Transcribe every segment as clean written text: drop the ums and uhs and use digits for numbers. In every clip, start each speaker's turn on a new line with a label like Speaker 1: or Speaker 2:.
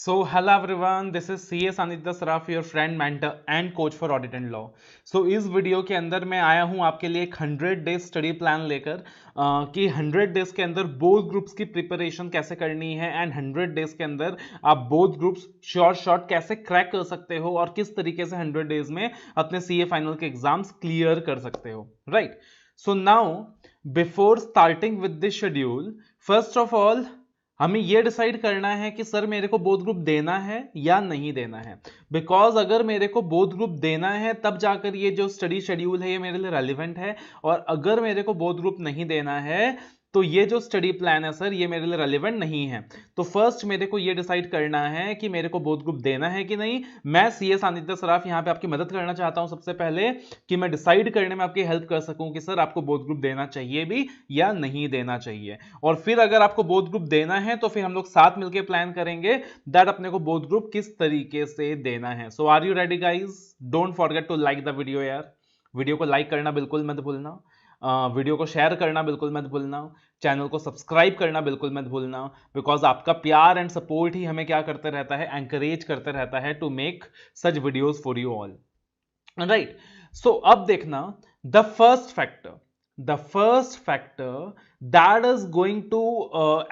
Speaker 1: So hello everyone, this is CA Sanidhya Saraf, your friend, mentor and coach for audit and law. So इस video के अंदर मैं आया हूँ आपके लिए एक 100 डेज स्टडी प्लान लेकर कि 100 डेज के अंदर बोथ ग्रुप्स की प्रिपरेशन कैसे करनी है एंड 100 डेज के अंदर आप बोथ ग्रुप्स शॉर्ट कैसे क्रैक कर सकते हो और किस तरीके से 100 डेज में अपने CA फाइनल के एग्जाम्स क्लियर कर सकते हो, right? So now before starting with this schedule, first of all हमें यह डिसाइड करना है कि सर मेरे को बोथ ग्रुप देना है या नहीं देना है। बिकॉज अगर मेरे को बोथ ग्रुप देना है तब जाकर ये जो स्टडी शेड्यूल है ये मेरे लिए रेलिवेंट है, और अगर मेरे को बोथ ग्रुप नहीं देना है तो ये जो स्टडी प्लान है सर ये मेरे लिए रेलिवेंट नहीं है। तो फर्स्ट मेरे को ये डिसाइड करना है कि मेरे को बोथ ग्रुप देना है कि नहीं। मैं CA सानिध्य सराफ यहाँ पे आपकी मदद करना चाहता हूँ सबसे पहले कि मैं डिसाइड करने में आपकी हेल्प कर सकूं कि सर आपको बोथ ग्रुप देना चाहिए भी या नहीं देना चाहिए। और फिर अगर आपको बोथ ग्रुप देना है तो फिर हम लोग साथ मिलकर प्लान करेंगे दैट अपने को बोथ ग्रुप किस तरीके से देना है। So are you ready guys? Don't forget to like the video यार, वीडियो को लाइक करना बिल्कुल मत भूलना, वीडियो को शेयर करना बिल्कुल मत भूलना, चैनल को सब्सक्राइब करना बिल्कुल मत भूलना, बिकॉज आपका प्यार एंड सपोर्ट ही हमें क्या करते रहता है, एंकरेज करते रहता है to make such videos for you all, right? So अब देखना the first factor that is going to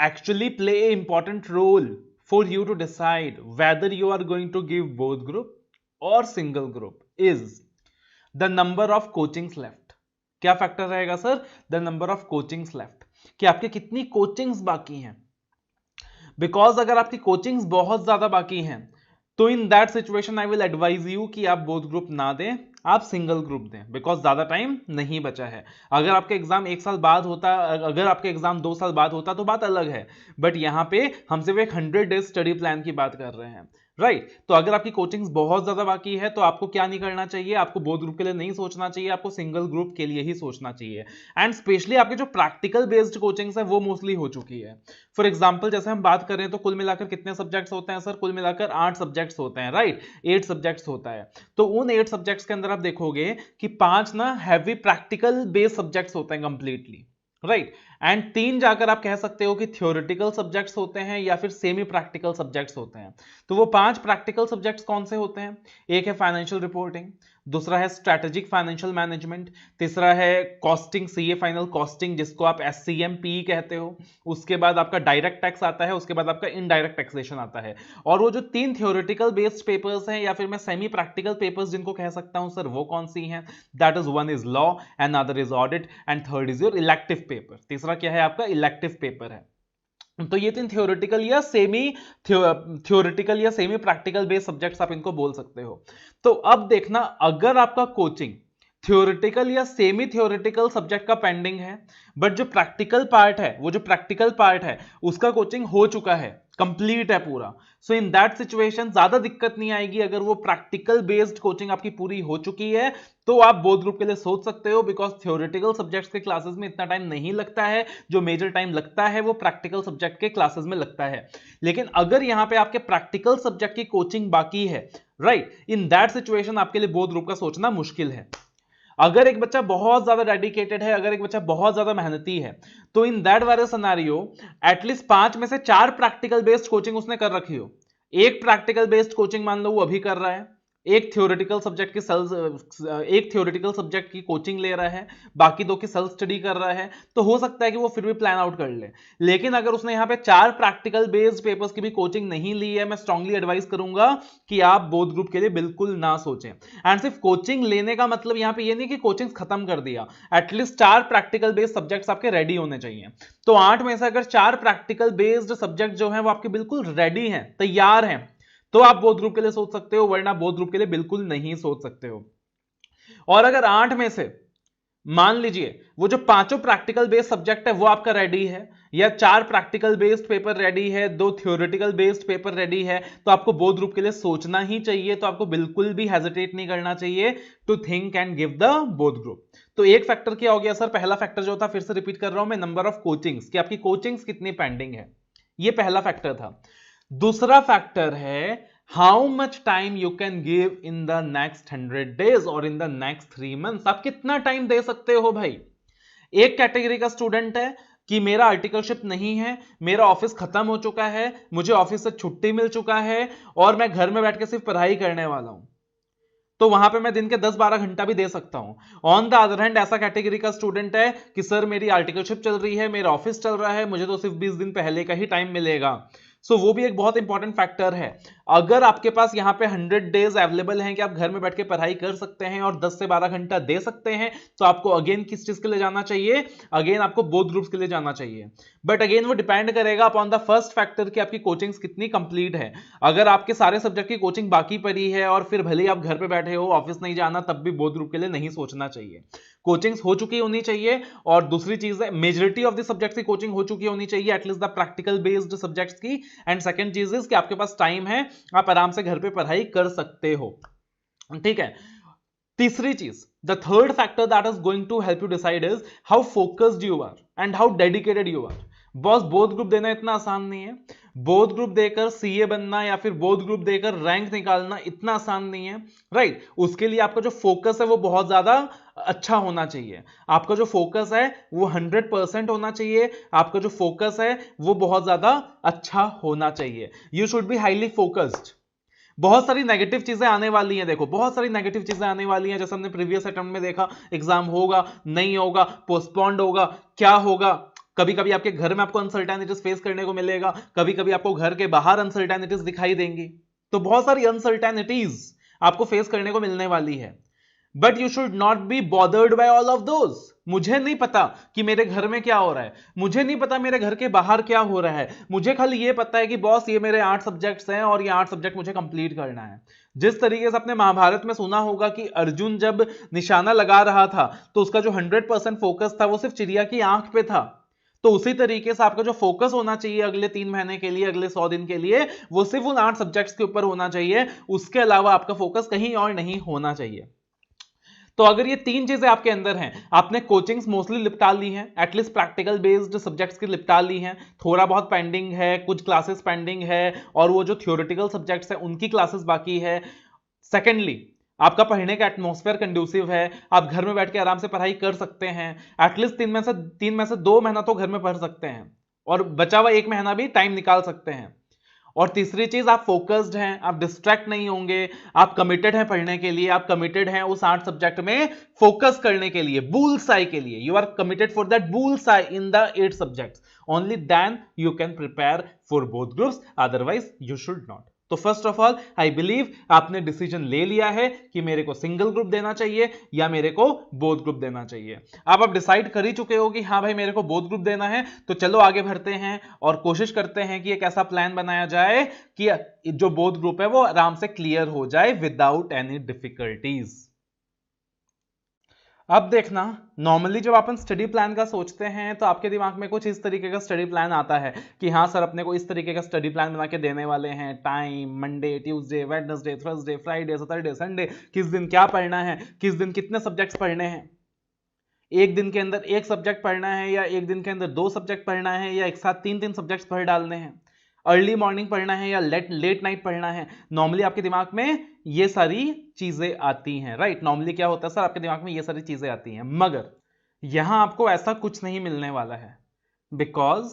Speaker 1: actually play a important role for you to decide whether you are going to give both group और single group is the number of coachings left. क्या factor रहेगा sir? The number of coachings left, कि आपके कितनी coachings बाकी हैं। Because अगर आपकी कोचिंग्स बहुत ज्यादा बाकी हैं तो in that situation I will advise you कि आप बोथ ग्रुप ना दें, आप सिंगल ग्रुप दें, बिकॉज ज्यादा टाइम नहीं बचा है। अगर आपका एग्जाम 1 साल बाद होता, अगर आपका एग्जाम 2 साल बाद होता तो बात अलग है, बट यहां पे हम सिर्फ एक 100 डेज स्टडी प्लान की बात कर रहे हैं, राइट? तो अगर आपकी कोचिंग्स बहुत ज्यादा बाकी है तो आपको क्या नहीं करना चाहिए, आपको बोथ ग्रुप के लिए नहीं सोचना चाहिए, आपको सिंगल ग्रुप के लिए ही सोचना चाहिए। एंड स्पेशली आपके जो प्रैक्टिकल बेस्ड कोचिंग्स है वो मोस्टली हो चुकी है। फॉर एग्जाम्पल जैसे हम बात करें तो कुल मिलाकर कितने सब्जेक्ट्स होते हैं सर? कुल मिलाकर 8 सब्जेक्ट्स होते हैं, राइट? 8 सब्जेक्ट्स होता है। तो उन 8 सब्जेक्ट्स के अंदर आप देखोगे कि 5 ना हैवी प्रैक्टिकल बेस्ड सब्जेक्ट्स होते हैं कंप्लीटली, राइट? एंड 3 जाकर आप कह सकते हो कि थ्योरेटिकल सब्जेक्ट्स होते हैं या फिर सेमी प्रैक्टिकल सब्जेक्ट्स होते हैं। तो वो 5 प्रैक्टिकल सब्जेक्ट्स कौन से होते हैं? एक है फाइनेंशियल रिपोर्टिंग, दूसरा है स्ट्रैटेजिक फाइनेंशियल मैनेजमेंट, तीसरा है कॉस्टिंग, CA फाइनल कॉस्टिंग जिसको आप SCMP कहते हो, उसके बाद आपका डायरेक्ट टैक्स आता है, उसके बाद आपका इनडायरेक्ट टैक्सेशन आता है। और वो जो 3 थ्योरेटिकल बेस्ड पेपर्स हैं या फिर मैं सेमी प्रैक्टिकल पेपर्स जिनको कह सकता हूं सर, वो कौन सी हैं? That is one is law and other is audit and third is your elective paper. तीसरा क्या है आपका? इलेक्टिव पेपर है। तो ये 3 थ्योरेटिकल या सेमी प्रैक्टिकल बेस्ड सब्जेक्ट्स आप इनको बोल सकते हो। तो अब देखना, अगर आपका कोचिंग थ्योरेटिकल या सेमी थ्योरेटिकल सब्जेक्ट का पेंडिंग है, बट जो प्रैक्टिकल पार्ट है उसका कोचिंग हो चुका है, कंप्लीट है पूरा, सो इन दैट सिचुएशन ज्यादा दिक्कत नहीं आएगी। अगर वो प्रैक्टिकल बेस्ड कोचिंग आपकी पूरी हो चुकी है तो आप बोथ ग्रुप के लिए सोच सकते हो, बिकॉज थ्योरेटिकल सब्जेक्ट्स के क्लासेस में इतना टाइम नहीं लगता है, जो मेजर टाइम लगता है वो प्रैक्टिकल सब्जेक्ट के क्लासेस में लगता है। लेकिन अगर यहां पे आपके प्रैक्टिकल सब्जेक्ट की कोचिंग बाकी है, राइट, इन दैट सिचुएशन आपके लिए बोथ ग्रुप का सोचना मुश्किल है। अगर एक बच्चा बहुत ज्यादा डेडिकेटेड है, अगर एक बच्चा बहुत ज्यादा मेहनती है, तो in that very scenario at least 5 में से 4 प्रैक्टिकल बेस्ड कोचिंग उसने कर रखी हो। एक प्रैक्टिकल बेस्ड कोचिंग मान लो वो अभी कर रहा है, एक थ्योरेटिकल सब्जेक्ट की कोचिंग ले रहा है, बाकी 2 की सेल्फ स्टडी कर रहा है, तो हो सकता है कि वो फिर भी प्लान आउट कर ले। लेकिन अगर उसने यहां पे 4 प्रैक्टिकल बेस्ड पेपर्स की भी कोचिंग नहीं ली है, मैं स्ट्रांगली एडवाइस करूंगा कि आप बोथ ग्रुप के लिए बिल्कुल ना सोचें। एंड सिर्फ कोचिंग लेने का मतलब यहां पे ये नहीं कि कोचिंग खत्म कर दिया, एटलीस्ट 4 प्रैक्टिकल बेस्ड सब्जेक्ट्स आपके रेडी होने चाहिए। तो 8 में से अगर 4 प्रैक्टिकल बेस्ड सब्जेक्ट जो है वो आपके बिल्कुल रेडी हैं, तैयार हैं, तो आप बोथ ग्रुप के लिए सोच सकते हो, वरना बोथ ग्रुप के लिए बिल्कुल नहीं सोच सकते हो। और अगर 8 में से मान लीजिए वो जो 5 प्रैक्टिकल बेस्ड सब्जेक्ट है वो आपका रेडी है, या 4 प्रैक्टिकल बेस्ड पेपर रेडी है, 2 थ्योरेटिकल बेस्ड पेपर रेडी है, तो आपको बोथ ग्रुप के लिए सोचना ही चाहिए। तो आपको बिल्कुल भी हेजिटेट नहीं करना चाहिए to think and give the both group. तो एक फैक्टर क्या हो गया सर? पहला फैक्टर जो था, फिर से रिपीट कर रहा हूं मैं, नंबर ऑफ कोचिंग्स, कि आपकी कोचिंग्स कितनी पेंडिंग है, ये पहला फैक्टर था। दूसरा फैक्टर है how much time you can give in the next 100 days और इन द नेक्स्ट 3 मंथ्स। आप कितना टाइम दे सकते हो भाई? एक कैटेगरी का स्टूडेंट है कि मेरा आर्टिकलशिप नहीं है, मेरा ऑफिस खत्म हो चुका है, मुझे ऑफिस से छुट्टी मिल चुका है और मैं घर में बैठ के सिर्फ पढ़ाई करने वाला हूं, तो वहां पे मैं दिन के 10-12 घंटा भी दे सकता हूं। ऑन द अदर हैंड ऐसा कैटेगरी का स्टूडेंट है कि सर मेरी आर्टिकलशिप चल रही है, मेरा ऑफिस चल रहा है, मुझे तो सिर्फ 20 दिन पहले का ही टाइम मिलेगा। सो वो भी एक बहुत इंपॉर्टेंट फैक्टर है। अगर आपके पास यहाँ पे 100 डेज अवेलेबल हैं कि आप घर में बैठ के पढ़ाई कर सकते हैं और 10 से 12 घंटा दे सकते हैं, तो आपको अगेन किस चीज के लिए जाना चाहिए? अगेन आपको बोथ ग्रुप्स के लिए जाना चाहिए। बट अगेन वो डिपेंड करेगा अपॉन द फर्स्ट फैक्टर कि आपकी कोचिंग्स कितनी कंप्लीट है। अगर आपके सारे सब्जेक्ट की कोचिंग बाकी पड़ी है और फिर भले ही आप घर पे बैठे हो, ऑफिस नहीं जाना, तब भी बोथ ग्रुप के लिए नहीं सोचना चाहिए। कोचिंग्स हो चुकी होनी चाहिए। और दूसरी चीज है, मेजॉरिटी ऑफ द सब्जेक्ट्स की कोचिंग हो चुकी होनी चाहिए, at least the practical based subjects की। एंड सेकंड चीज इज कि आपके पास टाइम है, आप आराम से घर पे पढ़ाई कर सकते हो। ठीक है। तीसरी चीज, the third factor that is going to help you decide is how focused you are and how dedicated you are. Boss both group देना इतना आसान नहीं है। बोथ ग्रुप देकर सीए बनना या फिर बोथ ग्रुप देकर रैंक निकालना इतना आसान नहीं है, राइट। उसके लिए आपका जो फोकस है वो बहुत ज्यादा अच्छा होना चाहिए। आपका जो फोकस है वो 100% होना चाहिए। आपका जो फोकस है वो बहुत ज्यादा अच्छा होना चाहिए। You should be highly focused. बहुत सारी नेगेटिव चीजें आने वाली हैं, देखो बहुत सारी नेगेटिव चीजें आने वाली हैं। जैसे हमने प्रीवियस अटेम्प्ट में देखा, एग्जाम होगा, नहीं होगा, पोस्टपोन्ड होगा, क्या होगा। कभी कभी आपके घर में आपको अनसर्टेनिटीज फेस करने को मिलेगा, कभी कभी आपको घर के बाहर अनसर्टेनिटीज दिखाई देंगी। तो बहुत सारी अनसर्टेनिटीज आपको फेस करने को मिलने वाली है। But you should not be bothered by all of those. मुझे नहीं पता कि मेरे घर में क्या हो रहा है, मुझे नहीं पता मेरे घर के बाहर क्या हो रहा है, मुझे खाली ये पता है कि बॉस ये मेरे 8 सब्जेक्ट्स हैं और ये 8 सब्जेक्ट मुझे कंप्लीट करना है। जिस तरीके से आपने महाभारत में सुना होगा कि अर्जुन जब निशाना लगा रहा था तो उसका जो 100% फोकस था वो सिर्फ चिड़िया की आंख पे था। तो उसी तरीके से आपका जो फोकस होना चाहिए अगले 3 महीने के लिए, अगले 100 दिन के लिए, वो सिर्फ उन 8 सब्जेक्ट्स के ऊपर होना चाहिए। उसके अलावा आपका फोकस कहीं और नहीं होना चाहिए। तो अगर ये 3 चीजें आपके अंदर हैं, आपने कोचिंग्स मोस्टली लिपटा ली हैं, एटलीस्ट प्रैक्टिकल बेस्ड सब्जेक्ट्स की लिपटा ली हैं, थोड़ा बहुत पेंडिंग है, कुछ क्लासेस पेंडिंग है और वो जो थ्योरेटिकल सब्जेक्ट्स हैं उनकी क्लासेस बाकी है। सेकेंडली, आपका पढ़ने का एटमॉस्फेयर कंड्यूसिव है, आप घर में बैठ के आराम से पढ़ाई कर सकते हैं। एटलीस्ट 3 में से 2 महीना तो घर में पढ़ सकते हैं और बचा हुआ 1 महीना भी टाइम निकाल सकते हैं। और तीसरी चीज, आप फोकस्ड हैं, आप डिस्ट्रैक्ट नहीं होंगे, आप कमिटेड हैं पढ़ने के लिए, आप कमिटेड हैं उस 8 सब्जेक्ट में फोकस करने के लिए, बुल्स आई के लिए। You are committed for that bull's eye in the 8 subjects. Only then you can prepare for both groups, otherwise you should not. तो first of all I believe आपने decision ले लिया है कि मेरे को सिंगल ग्रुप देना चाहिए या मेरे को बोथ ग्रुप देना चाहिए। अब आप डिसाइड कर ही चुके हो कि हाँ भाई मेरे को बोथ ग्रुप देना है, तो चलो आगे बढ़ते हैं और कोशिश करते हैं कि एक ऐसा प्लान बनाया जाए कि जो बोथ ग्रुप है वो आराम से क्लियर हो जाए विदाउट एनी डिफिकल्टीज। अब देखना, नॉर्मली जब अपन स्टडी प्लान का सोचते हैं तो आपके दिमाग में कुछ इस तरीके का स्टडी प्लान आता है कि हाँ सर अपने को इस तरीके का स्टडी प्लान बना के देने वाले हैं। Time, Monday, Tuesday, Wednesday, Thursday, Friday, Saturday, Sunday, किस दिन क्या पढ़ना है, किस दिन कितने सब्जेक्ट्स पढ़ने हैं, एक दिन के अंदर 1 सब्जेक्ट पढ़ना है या एक दिन के अंदर 2 सब्जेक्ट पढ़ना है या एक साथ 3 सब्जेक्ट्स पढ़ डालने हैं, अर्ली मॉर्निंग पढ़ना है या लेट नाइट पढ़ना है। नॉर्मली आपके दिमाग में ये सारी चीजें आती हैं, राइट। नॉर्मली क्या होता है सर, आपके दिमाग में ये सारी चीजें आती हैं, मगर यहां आपको ऐसा कुछ नहीं मिलने वाला है, because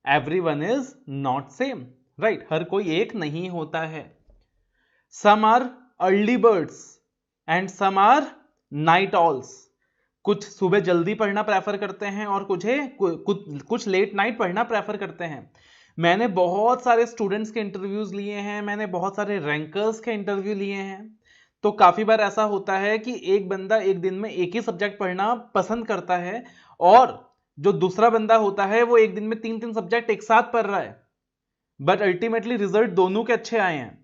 Speaker 1: everyone is not same, right. हर कोई एक नहीं होता है। Some are early birds and some are night owls. कुछ सुबह जल्दी पढ़ना प्रेफर करते हैं और कुछ लेट नाइट पढ़ना प्रेफर करते हैं। मैंने बहुत सारे स्टूडेंट्स के इंटरव्यूज लिए हैं, मैंने बहुत सारे रैंकर्स के इंटरव्यू लिए हैं। तो काफी बार ऐसा होता है कि एक बंदा एक दिन में एक ही सब्जेक्ट पढ़ना पसंद करता है और जो दूसरा बंदा होता है वो एक दिन में 3 सब्जेक्ट एक साथ पढ़ रहा है, बट अल्टीमेटली रिजल्ट दोनों के अच्छे आए हैं,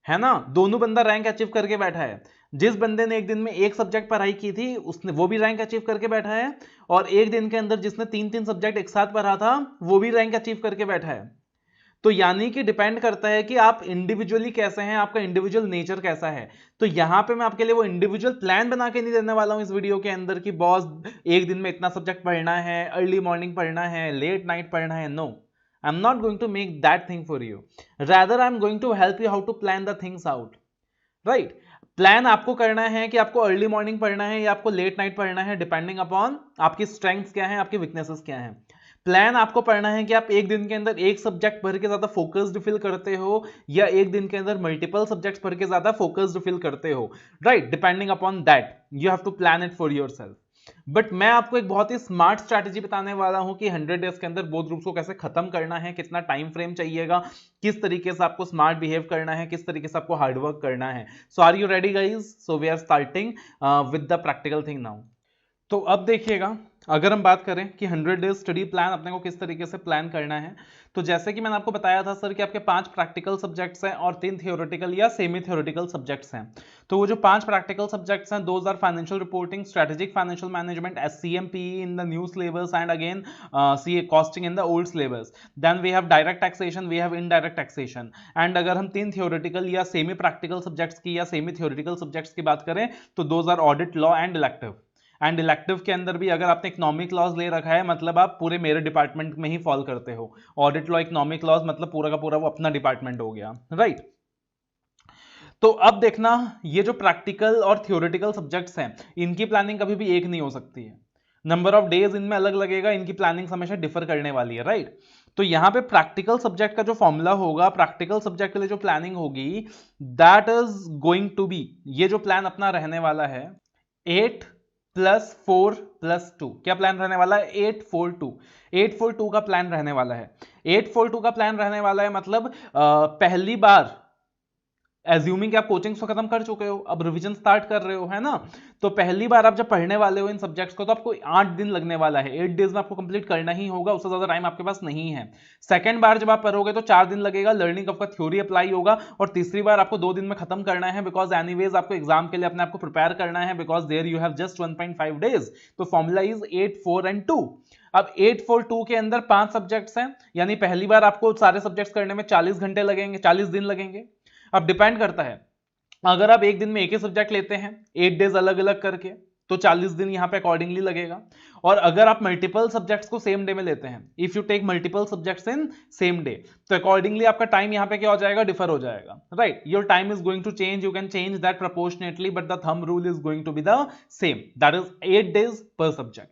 Speaker 1: है ना। दोनों बंदा रैंक अचीव करके बैठा है। जिस बंदे ने एक दिन में 1 सब्जेक्ट पढ़ाई की थी उसने वो भी रैंक अचीव करके बैठा है, और एक दिन के अंदर जिसने 3 सब्जेक्ट एक साथ पढ़ा था वो भी रैंक अचीव करके बैठा है। तो यानी कि डिपेंड करता है कि आप इंडिविजुअली कैसे हैं, आपका इंडिविजुअल नेचर कैसा है। तो यहां पे मैं आपके लिए वो इंडिविजुअल प्लान बना के नहीं देने वाला हूं इस वीडियो के अंदर कि बॉस एक दिन में इतना सब्जेक्ट पढ़ना है, अर्ली मॉर्निंग पढ़ना है, लेट नाइट पढ़ना है। No, I am not going to make that thing for you, rather I am going to help you how to plan the things out, right. Plan आपको करना है कि आपको अर्ली मॉर्निंग पढ़ना है या आपको लेट नाइट पढ़ना है, डिपेंडिंग अपॉन आपकी स्ट्रेंथ्स क्या है, आपकी वीकनेसेस क्या है। प्लान आपको पढ़ना है कि आप एक दिन के अंदर एक सब्जेक्ट भर के ज्यादा फोकस्ड फील करते हो या एक दिन के अंदर मल्टीपल सब्जेक्ट्स भर के ज्यादा फोकस्ड फील करते हो, right, depending upon that you have to plan it for yourself. But मैं आपको एक बहुत ही स्मार्ट स्ट्रैटेजी बताने वाला हूं कि 100 डेज के अंदर बोथ ग्रुप्स को कैसे खत्म करना है, कितना टाइम फ्रेम चाहिएगा, किस तरीके से आपको स्मार्ट बिहेव करना है, किस तरीके से आपको हार्डवर्क करना है। So are you ready guys? So we are starting with the practical thing now. तो अब देखिएगा, अगर हम बात करें कि 100 डेज स्टडी प्लान अपने को किस तरीके से प्लान करना है, तो जैसे कि मैंने आपको बताया था सर कि आपके 5 प्रैक्टिकल सब्जेक्ट्स हैं और 3 थियोरेटिकल या सेमी थियोरेटिकल सब्जेक्ट्स हैं। तो वो जो 5 प्रैक्टिकल सब्जेक्ट्स हैं, those are financial reporting, strategic financial management, SCM PE in the new syllabus and again CA costing in the old syllabus. Then we have direct taxation, we have indirect taxation. And अगर हम 3 theoretical या semi practical subjects की या semi theoretical subjects की बात करें तो those are audit, law and elective. And elective के अंदर भी अगर आपने इकोनॉमिक लॉज ले रखा है मतलब आप पूरे मेरे डिपार्टमेंट में ही फॉल करते हो। ऑडिट लॉ, इकोनॉमिक लॉज मतलब पूरा का पूरा वो अपना डिपार्टमेंट हो गया, राइट। तो अब देखना, ये जो प्रैक्टिकल और थियोरेटिकल सब्जेक्ट्स हैं इनकी प्लानिंग कभी भी एक नहीं हो सकती है। नंबर ऑफ डेज इनमें अलग लगेगा, इनकी प्लानिंग हमेशा डिफर करने वाली है, राइट। तो यहां पे प्रैक्टिकल सब्जेक्ट का जो फॉर्मूला होगा, प्रैक्टिकल सब्जेक्ट के लिए जो प्लानिंग होगी, that is going to be, ये जो प्लान अपना रहने वाला है 8 + 4 + 2। क्या प्लान रहने वाला है? 842। 842 का प्लान रहने वाला है। 842 का प्लान रहने वाला है मतलब पहली बार एज्यूमिंग कि आप कोचिंग्स को खत्म कर चुके हो, अब रिवीजन स्टार्ट कर रहे हो, है ना। तो पहली बार आप जब पढ़ने वाले हो इन सब्जेक्ट्स को तो आपको 8 दिन लगने वाला है। 8 डेज में आपको कंप्लीट करना ही होगा, उससे ज्यादा टाइम आपके पास नहीं है। सेकंड बार जब आप पढ़ोगे तो 4 दिन लगेगा, लर्निंग आपका थ्योरी अप्लाई होगा। और तीसरी बार आपको 2 दिन में खत्म करना है, बिकॉज एनीवेज आपको एग्जाम के लिए अपने आपको प्रिपेयर करना है, because there you have just 1.5 days. तो फॉर्मूला इज 8, 4 एंड 2। अब 8, 4, 2 के अंदर 5 सब्जेक्ट्स हैं, यानी पहली बार आपको सारे सब्जेक्ट्स करने में 40 घंटे लगेंगे, 40 दिन लगेंगे। अब डिपेंड करता है, अगर आप एक दिन में एक ही सब्जेक्ट लेते हैं 8 डेज अलग अलग करके तो 40 दिन यहां पे अकॉर्डिंगली लगेगा। और अगर आप मल्टीपल सब्जेक्ट्स को सेम डे में लेते हैं, if you take multiple subjects in same day, तो अकॉर्डिंगली आपका टाइम यहां पे क्या हो जाएगा? डिफर हो जाएगा, right. Your time is going to change, you can change that proportionately, but the thumb rule is going to be the same, that is 8 days per subject.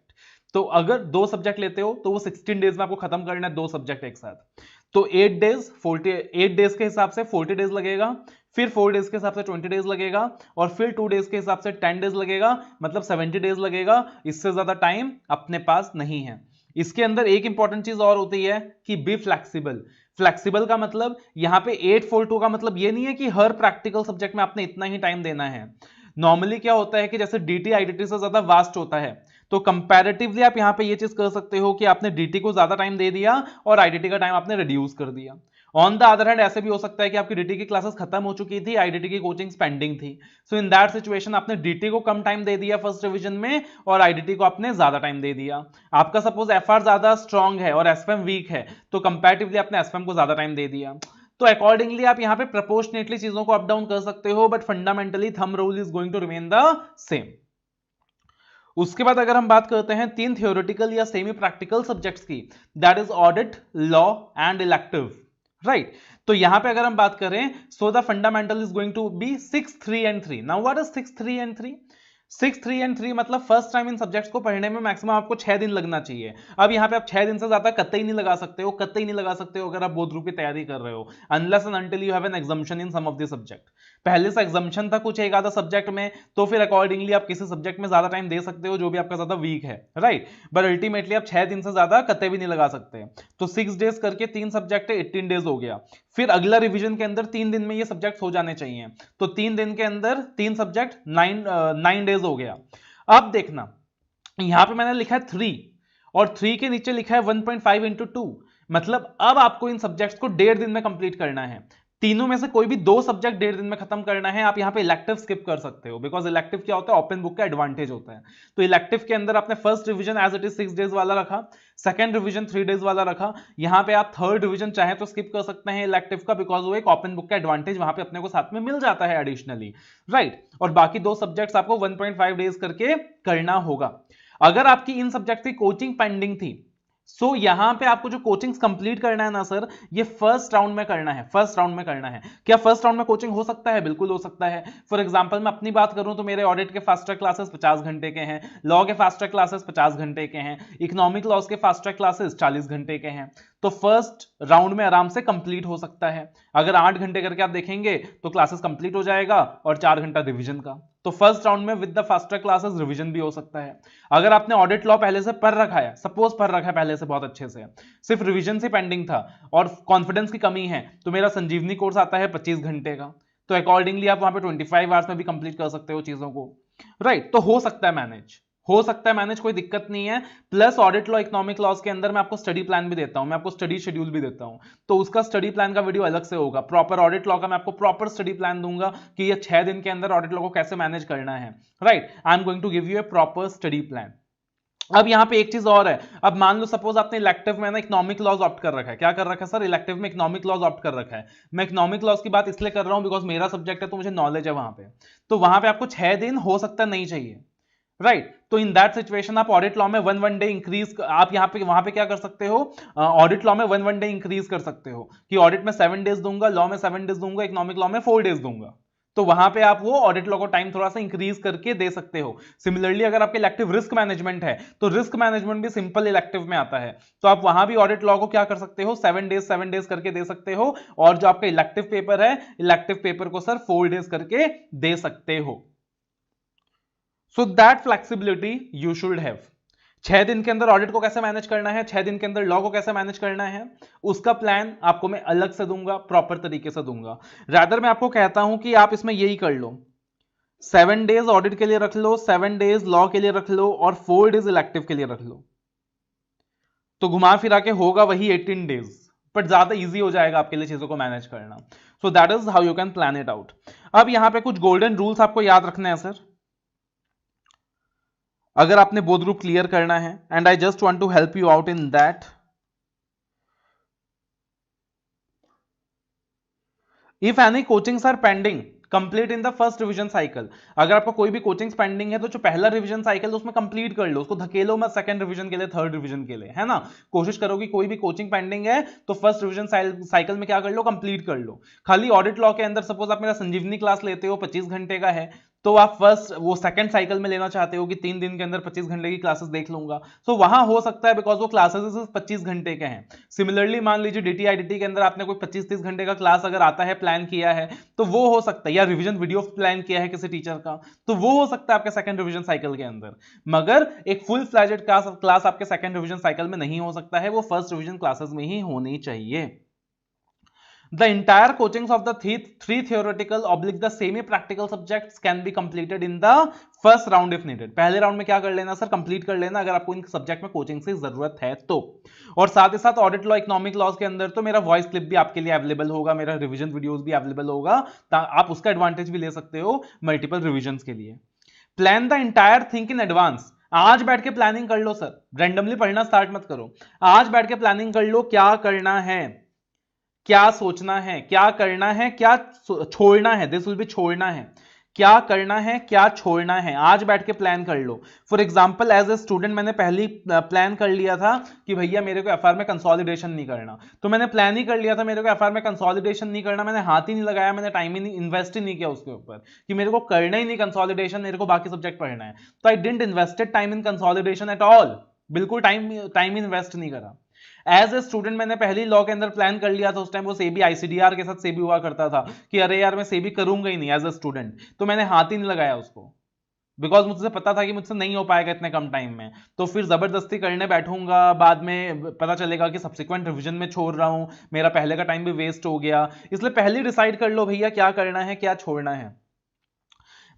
Speaker 1: तो अगर 2 सब्जेक्ट लेते हो तो वो 16 डेज में आपको खत्म करना है 2 सब्जेक्ट एक साथ। तो 8 डेज के हिसाब से 40 डेज लगेगा, फिर 4 डेज के हिसाब से 20 डेज लगेगा, और फिर 2 डेज के हिसाब से 10 डेज लगेगा, मतलब 70 डेज लगेगा। इससे ज्यादा टाइम अपने पास नहीं है। इसके अंदर एक इंपॉर्टेंट चीज और होती है कि बी फ्लेक्सिबल। फ्लेक्सिबल का मतलब यहां पे 842 का मतलब ये नहीं है कि हर प्रैक्टिकल सब्जेक्ट में आपने इतना ही टाइम देना है। नॉर्मली क्या होता है कि जैसे डीटी आईडीटी से ज्यादा वास्ट होता है, तो कंपैरेटिवली आप यहां पे ये चीज कर सकते हो कि आपने डीटी को ज्यादा टाइम दे दिया और आईडीटी का टाइम आपने रिड्यूस कर दिया। ऑन द अदर हैंड ऐसे भी हो सकता है कि आपकी डीटी की क्लासेस खत्म हो चुकी थी, आईडीटी की कोचिंग पेंडिंग थी। सो इन दैट सिचुएशन आपने डीटी को कम टाइम दे दिया फर्स्ट रिवीजन में और आईडीटी को आपने ज्यादा टाइम दे दिया। आपका सपोज एफआर ज्यादा स्ट्रॉन्ग है और एसएफएम वीक है, तो कंपैरेटिवली आपने एसएफएम को ज्यादा टाइम दे दिया। तो अकॉर्डिंगली आप यहां पे प्रोपोर्शनेटली चीजों को अप डाउन कर सकते हो, but fundamentally thumb rule is going to remain the same. उसके बाद अगर हम बात करते हैं 3 थियोरेटिकल या सेमी प्रैक्टिकल सब्जेक्ट्स की, that is audit, law and elective, right. तो यहां पे अगर हम बात करें, so the fundamental is going to be 6, 3 and 3। Now what is 6, 3 and 3? 6, 3 and 3 मतलब फर्स्ट टाइम इन सब्जेक्ट्स को पढ़ने में मैक्सिमम आपको 6 दिन लगना चाहिए। अब यहाँ पे आप 6 दिन से ज्यादा कतई नहीं लगा सकते हो, कतई नहीं लगा सकते हो अगर आप बोथ ग्रुप की तैयारी कर रहे हो, unless and until you have an exemption in some of the subject. पहले से एग्जम्पशन था कुछ एक आधा सब्जेक्ट में, तो फिर अकॉर्डिंगली आप किसी सब्जेक्ट में ज्यादा टाइम दे सकते हो जो भी आपका ज्यादा वीक है, राइट। बट अल्टीमेटली आप 6 दिन से ज्यादा कतई भी नहीं लगा सकते। तो 6 डेज करके 3 सब्जेक्ट है, 18 डेज हो गया। फिर अगला रिवीजन के अंदर 3 दिन में ये सब्जेक्ट हो जाने चाहिए, तो 3 दिन के अंदर 3 सब्जेक्ट 9 डेज हो गया। अब देखना, यहां पे मैंने लिखा है 3 और 3 के नीचे लिखा है 1.5 इंटू 2, मतलब अब आपको इन सब्जेक्ट्स को 1.5 दिन में कंप्लीट करना है। तीनों में से कोई भी 2 सब्जेक्ट 1.5 दिन में खत्म करना है। आप यहां पे इलेक्टिव स्किप कर सकते हो, बिकॉज इलेक्टिव क्या होता है, ओपन बुक का एडवांटेज होता है। तो इलेक्टिव के अंदर आपने first revision as it is 6 days वाला रखा, सेकंड रिवीजन 3 डेज वाला रखा। यहां पे आप थर्ड रिवीजन चाहे तो स्किप कर सकते हैं इलेक्टिव का, बिकॉज वो एक ओपन बुक का एडवांटेज वहां पे अपने को साथ में मिल जाता है एडिशनली, राइट। और बाकी 2 सब्जेक्ट्स आपको 1.5 डेज करके करना होगा। अगर आपकी इन सब्जेक्ट की कोचिंग पेंडिंग थी, सो यहां पे आपको जो कोचिंग्स कंप्लीट करना है ना सर, ये फर्स्ट राउंड में करना है, फर्स्ट राउंड में करना है। क्या फर्स्ट राउंड में कोचिंग हो सकता है? बिल्कुल हो सकता है। फॉर एग्जांपल मैं अपनी बात करूं तो मेरे ऑडिट के फास्ट ट्रैक क्लासेस 50 घंटे के हैं, लॉ के फास्ट ट्रैक क्लासेस 50 घंटे के हैं, इकोनॉमिक लॉस के फास्ट ट्रैक क्लासेस 40 घंटे के हैं। तो फर्स्ट राउंड में आराम से कंप्लीट हो सकता है। अगर 8 घंटे करके आप देखेंगे तो क्लासेस कंप्लीट हो जाएगा और 4 घंटा रिवीजन का। तो फर्स्ट राउंड में with the fast track classes revision भी हो सकता है। अगर आपने ऑडिट लॉ पहले से पढ़ रखा है, सपोज पढ़ रखा है पहले से बहुत अच्छे से, सिर्फ रिवीजन से पेंडिंग था और कॉन्फिडेंस की कमी है, तो मेरा संजीवनी कोर्स आता है 25 घंटे का, तो अकॉर्डिंगली आप वहां पे 25 आवर्स में भी कंप्लीट कर सकते हो चीजों को, राइट। तो हो सकता है मैनेज, हो सकता है मैनेज, कोई दिक्कत नहीं है। Plus audit law economic loss के अंदर मैं आपको स्टडी प्लान भी देता हूं, मैं आपको स्टडी शेड्यूल भी देता हूं, तो उसका स्टडी प्लान का वीडियो अलग से होगा। प्रॉपर ऑडिट लॉ का मैं आपको प्रॉपर स्टडी प्लान दूंगा कि ये 6 दिन के अंदर ऑडिट लॉ को कैसे मैनेज करना है, right. I am going to give you a proper study plan. अब यहां पे एक चीज और है, अब मान लो सपोज आपने इलेक्टिव में ना इकोनॉमिक लॉज ऑप्ट कर रखा है, क्या कर रखा है सर? इलेक्टिव में इकोनॉमिक लॉज ऑप्ट कर रखा है। मैं इकोनॉमिक लॉज की बात इसलिए कर रहा हूं बिकॉज मेरा सब्जेक्ट है तो मुझे नॉलेज है वहां पे। तो वहां पे आपको 6 दिन हो सकता नहीं चाहिए, राइट। तो इन दैट सिचुएशन आप ऑडिट लॉ में वन डे इंक्रीज, आप यहाँ पे वहां पे क्या कर सकते हो, ऑडिट लॉ में वन डे इंक्रीज कर सकते हो कि ऑडिट में 7 डेज दूंगा, लॉ में 7 डेज दूंगा, इकोनॉमिक लॉ में 4 डेज दूंगा। तो वहां पे आप वो ऑडिट लॉ को टाइम थोड़ा सा इंक्रीज करके दे सकते हो। सिमिलरली अगर आपके इलेक्टिव रिस्क मैनेजमेंट है तो रिस्क मैनेजमेंट भी सिंपल इलेक्टिव में आता है, तो आप वहां भी ऑडिट लॉ को क्या कर सकते हो, 7 डेज करके दे सकते हो। और जो आपका इलेक्टिव पेपर है, इलेक्टिव पेपर को सर 4 डेज करके दे सकते हो। So that flexibility you should have. 6 दिन के अंदर ऑडिट को कैसे मैनेज करना है, 6 दिन के अंदर लॉ को कैसे मैनेज करना है, उसका प्लान आपको मैं अलग से दूंगा, प्रॉपर तरीके से दूंगा। रादर मैं आपको कहता हूं कि आप इसमें यही कर लो, 7 डेज ऑडिट के लिए रख लो, 7 डेज लॉ के लिए रख लो और 4 डेज इलेक्टिव के लिए रख लो। तो घुमा फिरा के होगा वही 18 डेज, बट ज्यादा इजी हो जाएगा आपके लिए चीजों को मैनेज करना। So that is how you can plan it out. अब यहां पे कुछ गोल्डन रूल्स आपको याद रखना है सर, अगर आपने बोथ ग्रुप क्लियर करना है, and I just want to help you out in that. If any coachings are pending complete in the first revision cycle, अगर आपका कोई भी कोचिंग पेंडिंग है तो जो पहला रिवीजन साइकिल उसमें कंप्लीट कर लो, उसको धकेलो मत सेकंड रिवीजन के लिए, थर्ड रिवीजन के लिए, है ना। कोशिश करो कि कोई भी कोचिंग पेंडिंग है तो फर्स्ट रिवीजन साइकिल में क्या कर लो, कंप्लीट कर लो। खाली ऑडिट लॉ के अंदर सपोज आप मेरा संजीवनी क्लास लेते हो 25 घंटे का है, तो आप फर्स्ट वो सेकंड साइकिल में लेना चाहते हो कि 3 दिन के अंदर 25 घंटे की क्लासेस देख लूंगा, तो वहां हो सकता है बिकॉज वो क्लासेस सिर्फ 25 घंटे के हैं। सिमिलरली मान लीजिए डीटी आईडीटी के अंदर आपने कोई 25-30 घंटे का क्लास अगर आता है, प्लान किया है, तो वो हो सकता है, या रिवीजन वीडियो प्लान किया है किसी टीचर का, तो वो हो सकता है आपके सेकंड रिवीजन साइकिल के अंदर। मगर एक फुल फ्लैजेड क्लास आपके सेकंड रिवीजन साइकिल में नहीं हो सकता है, वो फर्स्ट रिवीजन क्लासेस में ही होनी चाहिए। The entire coachings of the three theoretical oblique the semi-practical subjects can be completed in the first round if needed। पहले राउंड में क्या कर लेना सर, कंप्लीट कर लेना अगर आपको इन सब्जेक्ट में कोचिंग की जरूरत है तो। और साथ ही साथ ऑडिट लॉ इकोनॉमिक लॉस के अंदर तो मेरा वॉइस क्लिप भी आपके लिए अवेलेबल होगा, मेरा रिवीजन वीडियोस भी अवेलेबल होगा, आप उसका एडवांटेज भी ले सकते हो मल्टीपल रिविजन्स के लिए। Plan the entire thing in advance. आज बैठ के प्लानिंग कर लो सर, रैंडमली पढ़ना स्टार्ट मत करो, आज बैठ के प्लानिंग कर लो, क्या करना है, क्या सोचना है, क्या करना है, क्या छोड़ना है, दिस विल बी छोड़ना है, क्या करना है, क्या छोड़ना है, आज बैठ के प्लान कर लो। For example as a student मैंने पहली प्लान कर लिया था कि भैया मेरे को एफआर में कंसोलिडेशन नहीं करना, तो मैंने प्लान ही कर लिया था मेरे को एफआर में कंसोलिडेशन नहीं करना, मैंने हाथ ही नहीं लगाया, मैंने टाइम ही नहीं इन्वेस्ट ही नहीं किया उसके ऊपर कि मेरे को करना ही नहीं कंसोलिडेशन, मेरे को बाकी सब्जेक्ट पढ़ना है, तो I didn't invested time in consolidation at all, बिल्कुल टाइम इन्वेस्ट नहीं करा। एज ए स्टूडेंट मैंने पहली लॉ के अंदर प्लान कर लिया था, उस टाइम वो सेबी आईसीडीआर के साथ सेबी हुआ करता था कि अरे यार मैं सेबी करूंगा ही नहीं एज ए स्टूडेंट, तो मैंने हाथ ही नहीं लगाया उसको बिकॉज मुझसे पता था कि मुझसे नहीं हो पाएगा इतने कम टाइम में, तो फिर जबरदस्ती करने बैठूंगा, बाद में पता चलेगा कि सब्सिक्वेंट रिवीजन में छोड़ रहा हूं, मेरा पहले का टाइम भी वेस्ट हो गया। इसलिए पहले डिसाइड कर लो भैया क्या करना है, क्या छोड़ना है।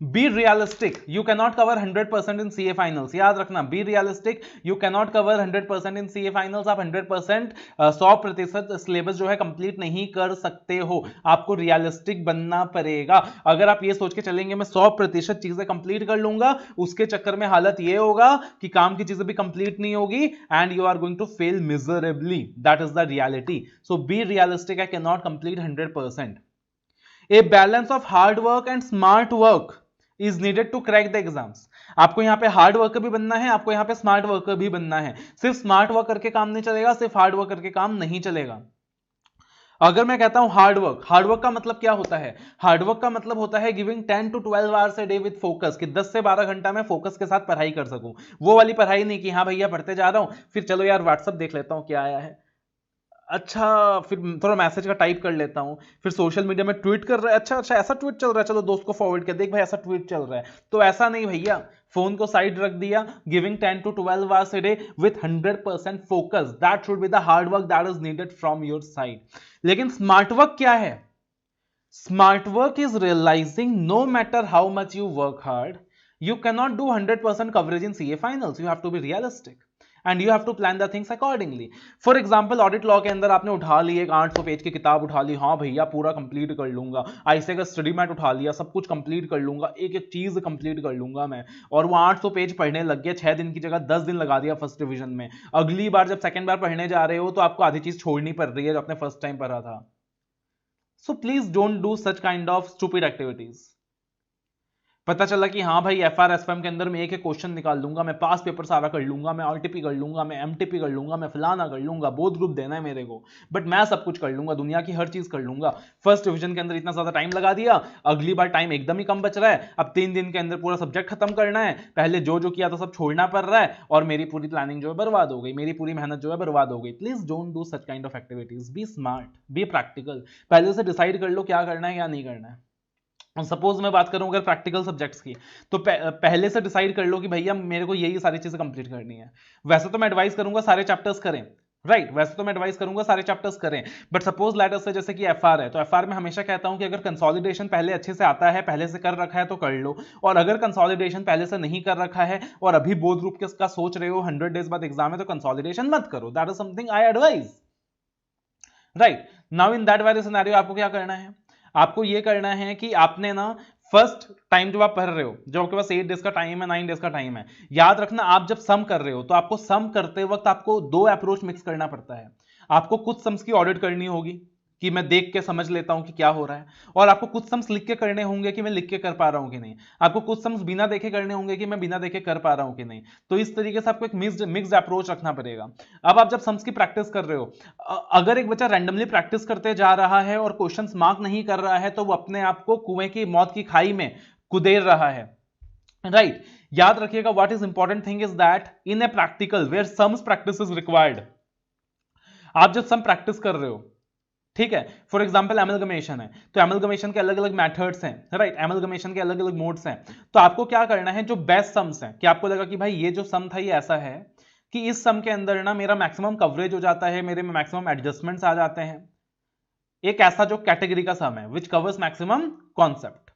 Speaker 1: Be realistic, you cannot cover 100% in CA finals, याद रखना, be realistic, you cannot cover 100% in CA finals. आप 100% 100% सिलेबस जो है कंप्लीट नहीं कर सकते हो, आपको रियलिस्टिक बनना पड़ेगा। अगर आप ये सोच के चलेंगे मैं 100% चीजें कंप्लीट कर लूंगा, उसके चक्कर में हालत ये होगा कि काम की चीजें भी कंप्लीट नहीं होगी and you are going to fail miserably, that is the reality. So be realistic, I can not complete 100%। A balance of hard work and smart work is needed to crack the exams. आपको यहाँ पे hard worker भी बनना है, आपको यहाँ पे smart worker भी बनना है। सिर्फ स्मार्ट वर्क करके काम नहीं चलेगा, सिर्फ हार्ड वर्क करके काम नहीं चलेगा। अगर मैं कहता हूं हार्ड वर्क का मतलब क्या होता है? हार्ड वर्क का मतलब होता है giving 10 to 12 hours a day with focus, कि 10 से 12 घंटा मैं फोकस के साथ पढ़ाई कर सकूं। वो वाली पढ़ाई नहीं कि हाँ भैया पढ़ते जा रहा हूं, फिर चलो यार व्हाट्सअप देख लेता हूं क्या आया है, अच्छा फिर थोड़ा मैसेज का टाइप कर लेता हूं, फिर सोशल मीडिया में ट्वीट कर रहा है, अच्छा अच्छा ऐसा ट्वीट चल रहा है, चलो दोस्त को फॉरवर्ड कर, देख भाई ऐसा ट्वीट चल रहा है। तो ऐसा नहीं भैया, फोन को साइड रख दिया, giving 10 to 12 hours a day with 100% focus, that should be the hard work that is needed from your side. लेकिन स्मार्ट वर्क क्या है? Smart work is realising no matter how much you work hard, you cannot do 100% coverage in CA finals. You have to be realistic and you have to plan the things accordingly. For example, audit law के अंदर आपने उठा ली एक 800 page की किताब उठा ली, हाँ भैया पूरा कंप्लीट कर लूंगा, आईसीए का स्टडी मैट उठा लिया, सब कुछ कंप्लीट कर लूंगा, एक एक चीज कंप्लीट कर लूंगा मैं, और वो 800 पेज पढ़ने लग गया, 6 दिन की जगह 10 दिन लगा दिया फर्स्ट रिविजन में। अगली बार जब सेकंड बार पढ़ने जा रहे हो तो आपको आधी चीज छोड़नी पड़ रही है जो आपने फर्स्ट टाइम पढ़ा था। So please don't do such kind of stupid activities. पता चला कि हाँ भाई एफआर एसएफएम के अंदर मैं एक एक क्वेश्चन निकाल लूंगा, मैं पास पेपर सारा कर लूंगा, मैं आरटीपी कर लूंगा, मैं एमटीपी कर लूंगा, मैं फलाना कर लूंगा, बोथ ग्रुप देना है मेरे को, बट मैं सब कुछ कर लूंगा, दुनिया की हर चीज कर लूंगा। फर्स्ट डिवीजन के अंदर इतना ज्यादा टाइम लगा दिया, अगली बार टाइम एकदम ही कम बच रहा है, अब 3 दिन के अंदर पूरा सब्जेक्ट खत्म करना है, पहले जो जो किया था सब छोड़ना पड़ रहा है, और मेरी पूरी प्लानिंग जो है बर्बाद हो गई, मेरी पूरी मेहनत जो है बर्बाद हो गई। Please don't do such kind of activities, be smart, be practical, पहले से डिसाइड कर लो क्या करना है क्या नहीं करना है। सपोज मैं बात करूं अगर प्रैक्टिकल सब्जेक्ट्स की, तो पहले से डिसाइड कर लो कि भैया मेरे को यही सारी चीजें कंप्लीट करनी है। वैसे तो मैं एडवाइस करूंगा सारे चैप्टर्स करें, राइट वैसे तो मैं एडवाइस करूंगा सारे चैप्टर्स करें, बट सपोज लेट अस से जैसे कि एफआर है, तो एफआर में हमेशा कहता हूं कि अगर कंसोलिडेशन पहले अच्छे से आता है, पहले से कर रखा है तो कर लो, और अगर कंसोलिडेशन पहले से नहीं कर रखा है और अभी बोर्ड ग्रुप के का सोच रहे हो 100 डेज बाद एग्जाम है, तो कंसोलिडेशन मत करो, that is something I advise. Right now in that very scenario आपको क्या करना है? आपको ये करना है कि आपने ना फर्स्ट टाइम जब आप पढ़ रहे हो, जब आपके पास 8 डेज का टाइम है, 9 डेज का टाइम है, याद रखना आप जब सम कर रहे हो तो आपको सम करते वक्त आपको 2 अप्रोच मिक्स करना पड़ता है। आपको कुछ सम्स की ऑडिट करनी होगी कि मैं देख के समझ लेता हूं कि क्या हो रहा है, और आपको कुछ सम्स लिख के करने होंगे कि मैं लिख के कर पा रहा हूं कि नहीं, आपको कुछ सम्स बिना देखे करने होंगे कि मैं बिना देखे कर पा रहा हूं कि नहीं। तो इस तरीके से आपको एक मिक्स्ड अप्रोच रखना पड़ेगा। अब आप जब सम्स की प्रैक्टिस कर रहे हो, अगर एक बच्चा रैंडमली प्रैक्टिस करते जा रहा है और क्वेश्चंस मार्क नहीं कर रहा है, तो वो अपने आप को कुएं की मौत की खाई में कुदेर रहा है, राइट याद रखिएगा what is important thing is that in a practical where sums practice is required, आप जब सम प्रैक्टिस कर रहे हो, ठीक है, फॉर एग्जाम्पल एमलगमेशन है, तो एमलगमेशन के अलग अलग मेथड्स हैं, राइट एमलगमेशन के अलग अलग मोड्स हैं, तो आपको क्या करना है जो बेस्ट सम्स हैं, कि आपको लगा कि भाई ये जो सम था ये ऐसा है कि इस सम के अंदर ना मेरा मैक्सिमम कवरेज हो जाता है, मेरे में मैक्सिमम एडजस्टमेंट्स आ जाते हैं, एक ऐसा जो कैटेगरी का सम है विच कवर्स मैक्सिमम कॉन्सेप्ट।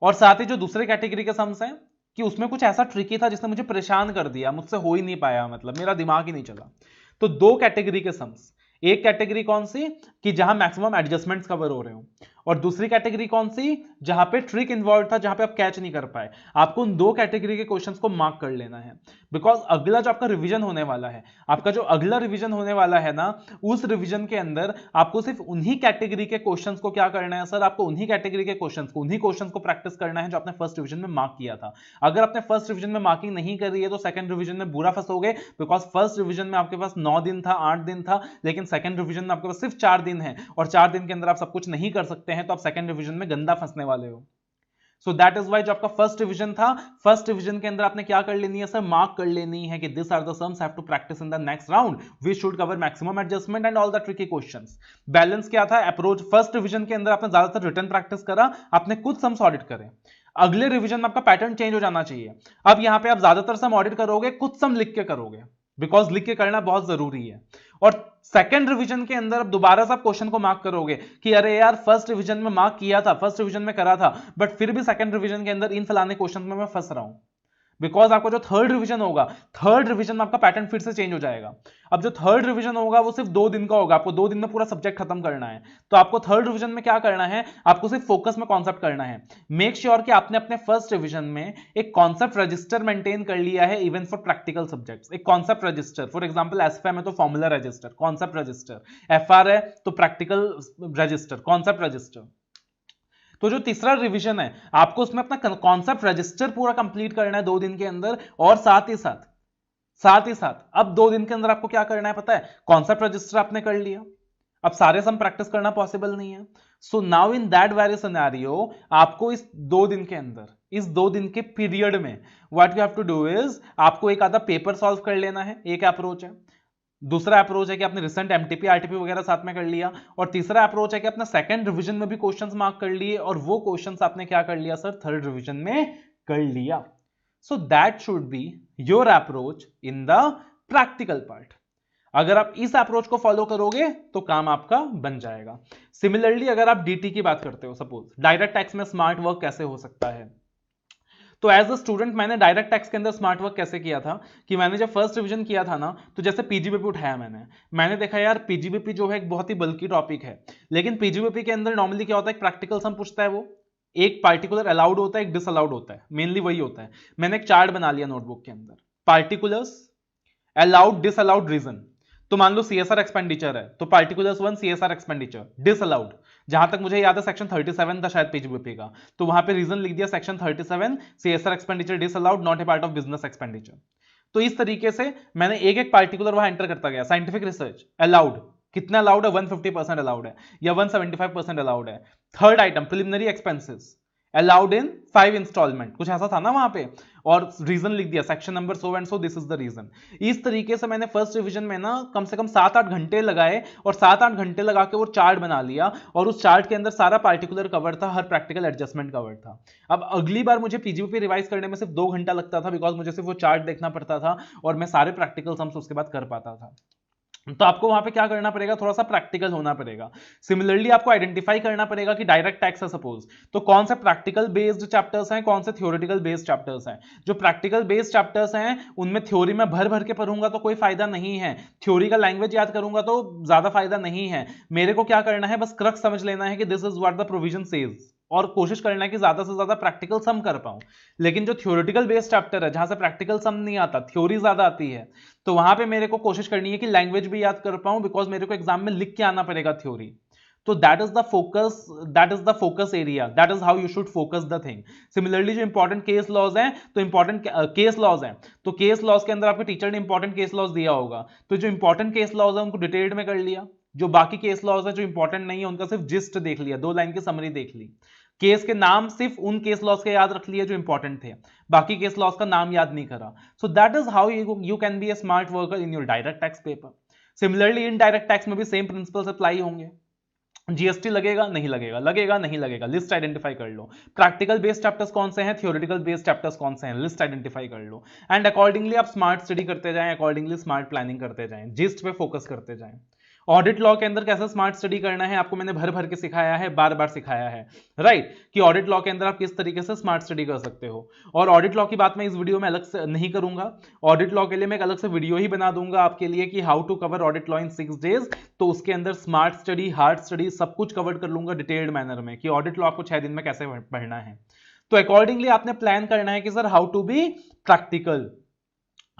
Speaker 1: और साथ ही जो दूसरे कैटेगरी के सम्स हैं कि उसमें कुछ ऐसा ट्रिकी था जिसने मुझे परेशान कर दिया, मुझसे हो ही नहीं पाया, मतलब मेरा दिमाग ही नहीं चला। तो 2 कैटेगरी के सम्स, एक कैटेगरी कौन सी कि जहां मैक्सिमम एडजस्टमेंट्स कवर हो रहे हो, और दूसरी कैटेगरी कौन सी जहां पे ट्रिक इन्वॉल्व था, जहां पे आप कैच नहीं कर पाए। आपको उन 2 कैटेगरी के क्वेश्चंस को मार्क कर लेना है, बिकॉज अगला जो आपका रिवीजन होने वाला है, आपका जो अगला रिवीजन होने वाला है ना, उस रिवीजन के अंदर आपको सिर्फ उन्हीं कैटेगरी के क्वेश्चंस को क्या करना है सर, आपको उन्हीं कैटेगरी के क्वेश्चंस को, उन्हीं क्वेश्चंस को प्रैक्टिस करना है जो आपने फर्स्ट रिवीजन में मार्क किया था। अगर आपने फर्स्ट रिवीजन में मार्किंग नहीं करी है तो सेकंड रिवीजन में बुरा फंसोगे, बिकॉज फर्स्ट रिवीजन में आपके पास 9 दिन था, 8 दिन था, लेकिन सेकंड रिवीजन में आपके पास सिर्फ 4 दिन है, और 4 दिन के अंदर आप सब कुछ नहीं कर सकते हैं, तो आप सेकंड रिवीजन में गंदा फंसने वाले हो। सो दैट इज वाई जो आपका फर्स्ट डिवीजन था, फर्स्ट डिवीजन के अंदर आपने क्या कर लेनी है सर, मार्क कर लेनी है कि this are the sums have to practise in the next round, we should cover maximum adjustment and all the tricky questions. Balance क्या था अप्रोच, फर्स्ट डिवीजन के अंदर आपने ज्यादातर रिटन प्रैक्टिस करा, आपने कुछ सम्स ऑडिट करे, अगले रिवीजन में आपका पैटर्न चेंज हो जाना चाहिए। अब यहां पे आप ज्यादातर सम ऑडिट करोगे, कुछ सम लिख के करोगे, बिकॉज लिख के करना बहुत जरूरी है। और सेकंड रिवीजन के अंदर अब दोबारा से आप क्वेश्चन को मार्क करोगे कि अरे यार फर्स्ट रिवीजन में मार्क किया था, फर्स्ट रिवीजन में करा था, बट फिर भी सेकंड रिवीजन के अंदर इन फलाने क्वेश्चन में मैं फंस रहा हूं, बिकॉज आपका जो थर्ड रिवीजन होगा, थर्ड रिवीजन में आपका पैटर्न फिर से चेंज हो जाएगा। अब जो थर्ड रिवीजन होगा वो सिर्फ 2 दिन का होगा, आपको 2 दिन में पूरा सब्जेक्ट खत्म करना है, तो आपको थर्ड रिवीजन में क्या करना है, आपको सिर्फ फोकस में कॉन्सेप्ट करना है। मेक श्योर कि आपने अपने फर्स्ट रिवीजन में एक कॉन्सेप्ट रजिस्टर मेंटेन कर लिया है, इवन फॉर प्रैक्टिकल सब्जेक्ट्स, एक concept register. For example SFM है तो formula register, concept register, FR है तो प्रैक्टिकल रजिस्टर, कॉन्सेप्ट रजिस्टर। तो जो तीसरा रिवीजन है आपको उसमें अपना कॉन्सेप्ट रजिस्टर पूरा कंप्लीट करना है 2 दिन के अंदर, और साथ ही साथ अब 2 दिन के अंदर आपको क्या करना है पता है, कॉन्सेप्ट रजिस्टर आपने कर लिया, अब सारे सम प्रैक्टिस करना पॉसिबल नहीं है। So now in that very scenario आपको इस 2 दिन के अंदर, इस 2 दिन के पीरियड में what you have to do is आपको एक आधा पेपर सॉल्व कर लेना है, एक अप्रोच है। दूसरा अप्रोच है कि आपने रिसेंट एमटीपी आरटीपी वगैरह साथ में कर लिया, और तीसरा अप्रोच है कि अपना सेकंड रिवीजन में भी क्वेश्चंस मार्क कर लिए, और वो क्वेश्चंस आपने क्या कर लिया सर, थर्ड रिवीजन में कर लिया। So that should be your approach in the practical part. अगर आप इस अप्रोच को फॉलो करोगे तो काम आपका बन जाएगा। सिमिलरली अगर आप डीटी की बात करते हो, सपोज डायरेक्ट टैक्स में स्मार्ट वर्क कैसे हो सकता है, तो एज अ स्टूडेंट मैंने डायरेक्ट टैक्स के अंदर स्मार्ट वर्क कैसे किया था कि मैंने जब फर्स्ट रिवीजन किया था ना, तो जैसे पीजीबीपी उठाया मैंने देखा यार पीजीबीपी जो है एक बहुत ही बल्कि टॉपिक है, लेकिन पीजीबीपी के अंदर नॉर्मली क्या होता है, प्रैक्टिकल सम पूछता है, वो एक पार्टिकुलर अलाउड होता है, एक डिसअलाउड होता है, मेनली वही होता है। मैंने एक चार्ट बना लिया नोटबुक के अंदर, पार्टिकुलर्स, अलाउड, डिसअलाउड, रीजन। तो मान लो सीएसआर एक्सपेंडिचर है तो पार्टिकुलर्स 1 सीएसआर एक्सपेंडिचर, डिसअलाउड जहां तक मुझे याद है सेक्शन 37 था शायद पीजीबीपी का, तो वहां पे रीजन लिख दिया section 37 CSR expenditure disallowed not a part of business expenditure. तो इस तरीके से मैंने एक एक पार्टिकुलर वहां एंटर करता गया। साइंटिफिक रिसर्च अलाउड, कितना अलाउड है, 150% अलाउड है या 175% अलाउड है। Third item preliminary expenses allowed in 5 instalment, कुछ ऐसा था ना वहां पे, और रीजन लिख दिया section number so and so, this is the reason. इस तरीके से मैंने फर्स्ट रिवीजन में ना कम से कम 7-8 घंटे लगाए, और 7-8 घंटे लगा के वो चार्ट बना लिया, और उस चार्ट के अंदर सारा पार्टिकुलर कवर था, हर प्रैक्टिकल एडजस्टमेंट कवर था। अब अगली बार मुझे पीजीबीपी रिवाइज करने में सिर्फ 2 घंटा लगता था, बिकॉज मुझे सिर्फ वो चार्ट देखना पड़ता था और मैं सारे प्रैक्टिकल सम्स उसके बाद कर पाता था। तो आपको वहां पे क्या करना पड़ेगा, थोड़ा सा प्रैक्टिकल होना पड़ेगा। सिमिलरली आपको आइडेंटिफाई करना पड़ेगा कि डायरेक्ट टैक्स है सपोज, तो कौन से प्रैक्टिकल बेस्ड चैप्टर्स हैं, कौन से थ्योरेटिकल बेस्ड चैप्टर्स हैं। जो प्रैक्टिकल बेस्ड चैप्टर्स हैं उनमें थ्योरी में भर भर के पढ़ूंगा तो कोई फायदा नहीं है, थ्योरी का लैंग्वेज याद करूंगा तो ज्यादा फायदा नहीं है। मेरे को क्या करना है, बस क्रक्स समझ लेना है कि this is what the provision says, और कोशिश करना है कि ज्यादा से ज्यादा प्रैक्टिकल सम कर पाऊं। लेकिन जो थ्योरेटिकल बेस्ड चैप्टर है जहां से प्रैक्टिकल सम नहीं आता, थ्योरी ज्यादा आती है, तो वहां पे मेरे को कोशिश करनी है कि लैंग्वेज भी याद कर पाऊं, बिकॉज मेरे को एग्जाम में लिख के आना पड़ेगा थ्योरी। तो that is the focus area, that is how you should focus the thing. Similarly जो इंपॉर्टेंट केस लॉज हैं, तो इंपॉर्टेंट केस लॉज हैं, तो केस लॉज के अंदर आपके टीचर ने इंपॉर्टेंट केस लॉज दिया होगा, तो जो इंपॉर्टेंट केस लॉज है उनको डिटेल्ड में कर लिया, जो बाकी केस लॉज है जो इंपॉर्टेंट नहीं है उनका सिर्फ जिस्ट देख लिया, 2 लाइन की समरी देख ली। केस के नाम सिर्फ उन केस लॉस के याद रख लिए जो इंपॉर्टेंट थे, बाकी केस लॉस का नाम याद नहीं करा। So that is how you can be A smart worker in your direct tax paper. Similarly in direct tax में भी सेम प्रिंसिपल्स अप्लाई होंगे। जीएसटी लगेगा नहीं लगेगा, लगेगा नहीं लगेगा, लिस्ट आइडेंटिफाई कर लो। प्रैक्टिकल बेस्ड चैप्टर्स कौन से हैं, थ्योरेटिकल बेस्ड चैप्टर्स कौन से हैं, लिस्ट आइडेंटिफाई कर लो, एंड अकॉर्डिंगली आप स्मार्ट स्टडी करते जाएं, अकॉर्डिंगली स्मार्ट प्लानिंग करते जाएं, जिस्ट पे फोकस करते जाएं। ऑडिट लॉ के अंदर कैसे स्मार्ट स्टडी करना है आपको मैंने भर भर के सिखाया है, बार बार सिखाया है, राइट, कि ऑडिट लॉ के अंदर आप किस तरीके से स्मार्ट स्टडी कर सकते हो। और ऑडिट लॉ की बात मैं इस वीडियो में अलग से नहीं करूंगा, ऑडिट लॉ के लिए मैं एक अलग से वीडियो ही बना दूंगा आपके लिए कि how to cover audit law in 6 days. तो उसके अंदर स्मार्ट स्टडी, हार्ड स्टडी सब कुछ कवर कर लूंगा डिटेल्ड मैनर में, कि ऑडिट लॉ आपको 6 दिन में कैसे पढ़ना है। तो अकॉर्डिंगली आपने प्लान करना है कि sir how to be practical,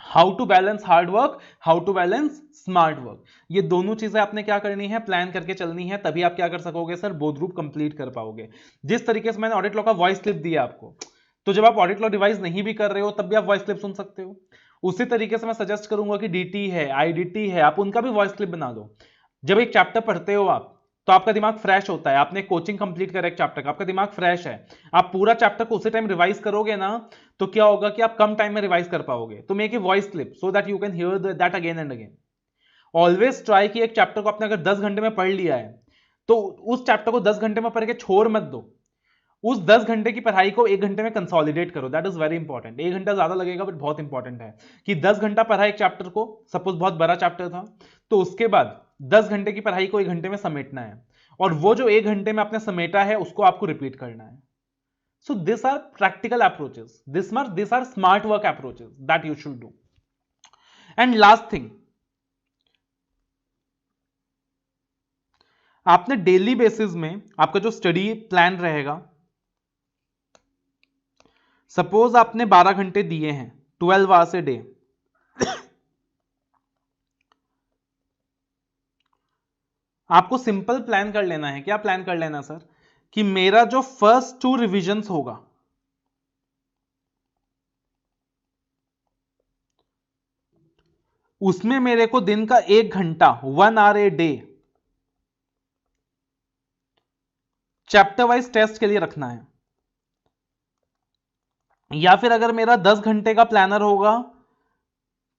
Speaker 1: how to balance hard work, how to balance smart work. ये दोनों चीजें आपने क्या करनी है, प्लान करके चलनी है, तभी आप क्या कर सकोगे सर, बोथ ग्रुप कंप्लीट कर पाओगे। जिस तरीके से मैंने ऑडिट लॉ का वॉइस क्लिप दिया आपको, तो जब आप ऑडिट लॉ रिवाइज नहीं भी कर रहे हो तब भी आप वॉइस क्लिप सुन सकते हो। उसी तरीके से मैं सजेस्ट करूंगा कि डीटी है, आईडीटी है, आप उनका भी वॉइस क्लिप बना दो। जब एक चैप्टर पढ़ते हो आप तो आपका दिमाग फ्रेश होता है, आपने कोचिंग कंप्लीट करा एक चैप्टर का, आपका दिमाग फ्रेश है, आप पूरा चैप्टर को उसी टाइम रिवाइज करोगे ना, तो क्या होगा कि आप कम टाइम में रिवाइज कर पाओगे। तो make a voice clip so that you can hear that again and again. Always try कि एक चैप्टर को आपने अगर 10 घंटे में पढ़ लिया है तो उस चैप्टर को 10 घंटे में पढ़ के छोड़ मत दो, उस 10 घंटे की पढ़ाई को 1 घंटे में कंसोलिडेट करो। That is very important. 1 घंटा ज्यादा लगेगा बट बहुत इंपॉर्टेंट है कि 10 घंटा पढ़ा एक चैप्टर को, सपोज बहुत बड़ा चैप्टर था, तो उसके बाद 10 घंटे की पढ़ाई को 1 घंटे में समेटना है, और वो जो 1 घंटे में आपने समेटा है उसको आपको रिपीट करना है। So this are practical approaches, this are smart work approaches that you should do. And last thing, आपने डेली बेसिस में आपका जो स्टडी प्लान रहेगा, सपोज आपने 12 घंटे दिए हैं, 12 आवर्स ए डे, आपको सिंपल प्लान कर लेना है। क्या प्लान कर लेना सर, कि मेरा जो फर्स्ट 2 रिविजन्स होगा उसमें मेरे को दिन का 1 घंटा 1 hour a day chapter wise test के लिए रखना है, या फिर अगर मेरा 10 घंटे का प्लानर होगा